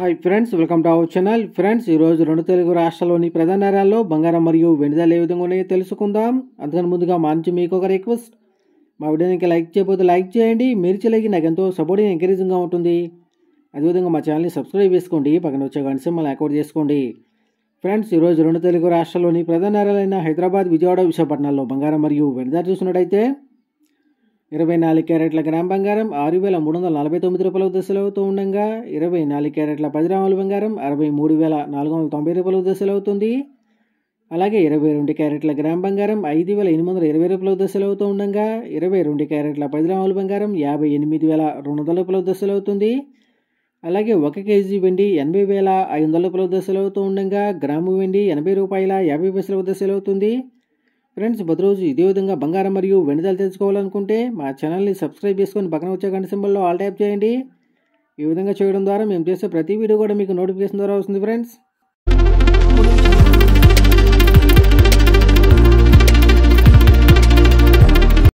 Hi friends, welcome to our channel. Friends, ఈరోజు రెండు తెలుగు రాష్ట్రాల్లోని ప్రధాన నగరాల్లో బంగారం మరియు వెండి ధరలు ఏ విధంగా ఉన్నాయో తెలుసుకుందాం. అందుకని ముందుగా మా నుంచి మీకు ఒక రిక్వెస్ట్, మా వీడియోని లైక్ చేయకపోతే లైక్ చేయండి. మీరు చేయలేక నాకు ఎంతో సపోర్టింగ్ ఎంకరేజింగ్గా ఉంటుంది. అదేవిధంగా మా ఛానల్ని సబ్స్క్రైబ్ చేసుకోండి, పక్కన వచ్చే గంట సింబల్ని యాక్టివేట్ చేసుకోండి. ఫ్రెండ్స్, ఈరోజు రెండు తెలుగు రాష్ట్రాల్లోని ప్రధాన నగరాలైన హైదరాబాద్, విజయవాడ, విశాఖపట్నాల్లో బంగారం మరియు వెండి ధర చూసినట్టయితే 24 క్యారెట్ల గ్రామ్ బంగారం 6,349 రూపాయల దశలు అవుతూ ఉండగా 24 క్యారెట్ల 10 గ్రాముల బంగారం 63,490 రూపాయల దశలు అవుతుంది. అలాగే 22 క్యారెట్ల గ్రామ్ బంగారం 5,820 రూపాయల దశలు అవుతూ ఉండగా 22 క్యారెట్ల 10 గ్రాముల బంగారం 58,200 రూపాయల దశలు అవుతుంది. అలాగే 1 కేజీ వెండి 80,500 రూపాయల దశలు అవుతూ ఉండగా గ్రాము వెండి 80 రూపాయల 50 పైసల దశలు అవుతుంది. ఫ్రెండ్స్, ప్రతిరోజు ఇదే విధంగా బంగారం మరియు వెండి ధరలు తెలుసుకోవాలనుకుంటే మా ఛానల్ని సబ్స్క్రైబ్ చేసుకొని పక్కన వచ్చే గంట సింబల్లో ఆల్ ట్యాప్ చేయండి. ఈ విధంగా చేయడం ద్వారా మేము చేసే ప్రతి వీడియో కూడా మీకు నోటిఫికేషన్ ద్వారా వస్తుంది. ఫ్రెండ్స్.